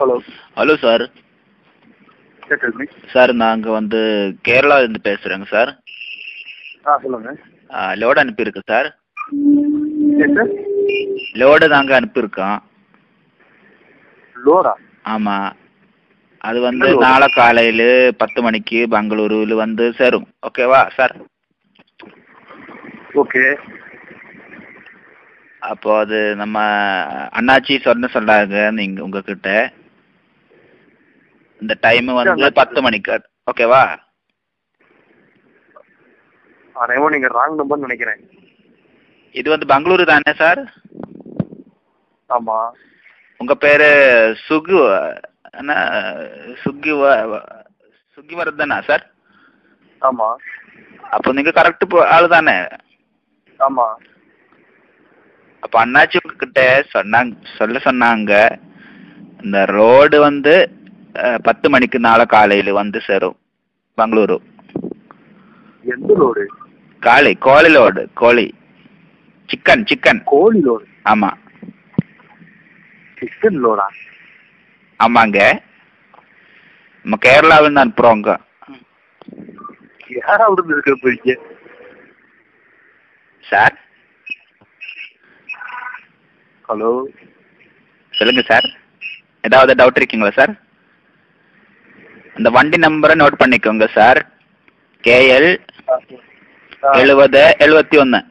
Hello hello sir. Sir நாங்கள் வந்து கேரளாவிலேருந்து பேசுகிறேங்க சார். சொல்லுங்கள். லோடு அனுப்பியிருக்கு சார். சார் லோடு நாங்கள் அனுப்பியிருக்கோம். லோடா? ஆமாம். அது வந்து நாளை காலையில் 10 மணிக்கு பெங்களூருவில் வந்து சேரும். ஓகேவா சார்? ஓகே. அப்போ அது நம்ம அண்ணாச்சி சொன்னாங்க நீங்கள் உங்ககிட்ட இந்த டைமு வந்து 10 மணிக்கு. ஓகேவா? அதேமோ நீங்கள் ராங் நம்பர்னு நினைக்கிறேன். இது வந்து பெங்களூரு தானே சார்? ஆமாம். உங்கள் பேர் சுகு என்ன? சுகிவர்தனா சார்? ஆமாம். அப்போ நீங்கள் கரெக்டு ஆள் தானே? ஆமாம். அப்போ அண்ணாச்சி உங்ககிட்ட சொன்னாங்க இந்த ரோடு வந்து 10 மணிக்கு நாளை காலையில் வந்து சேரும் பெங்களூரு. எந்த லோடு? கோழி லோடு. கோழி சிக்கன். கோழி லோடு? ஆமாம். சிக்கன் லோடா? ஆமாங்க. நம்ம கேரளாவில் தான் அனுப்புகிறோங்க. யாராவது இருக்க போறீங்க சார்? ஹலோ சொல்லுங்கள் சார். ஏதாவது டவுட் இருக்கீங்களா சார்? அந்த வண்டி நம்பரை நோட் பண்ணிக்கோங்க சார். KL 7071.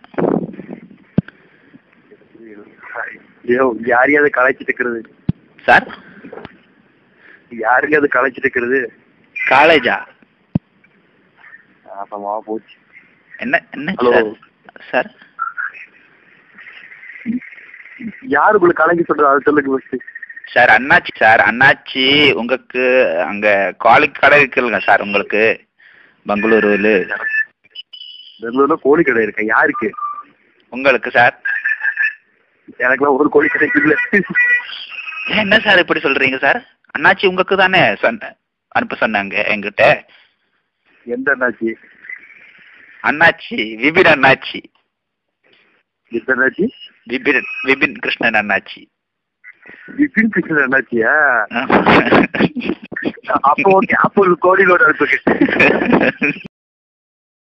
யாரையாவது கலைச்சிட்டு இருக்கிறது சார்? யாருங்க அது கலைச்சிட்டு இருக்கிறது? காலேஜா? ஆமாம் போச்சு. என்ன ஹலோ சார்? யாருக்குள்ள கலைக்கு சொல்றது அதை சொல்லுங்க ஃபர்ஸ்ட். சார் அண்ணாச்சி உங்களுக்கு அங்கே கோழி கடை இருக்குல்ல சார் உங்களுக்கு பெங்களூருவில்? பெங்களூர்ல கோழி கடை இருக்கா? யாருக்கு? உங்களுக்கு சார். எனக்குலாம் ஒரு கோழி கடை இல்லை. என்ன சார் இப்படி சொல்கிறீங்க சார்? அண்ணாச்சி உங்களுக்கு தானே அனுப்ப சொன்னாங்க என்கிட்ட. எந்த அண்ணாச்சி? அண்ணாச்சி விபின் அண்ணாச்சி. எந்த அண்ணாச்சி? விபின் கிருஷ்ணன் அண்ணாச்சி. விபின் கிருஷ்ணன் அண்ணாச்சியா? அப்போ ஓகே. அப்போ கோழிலோட அனுப்புங்க.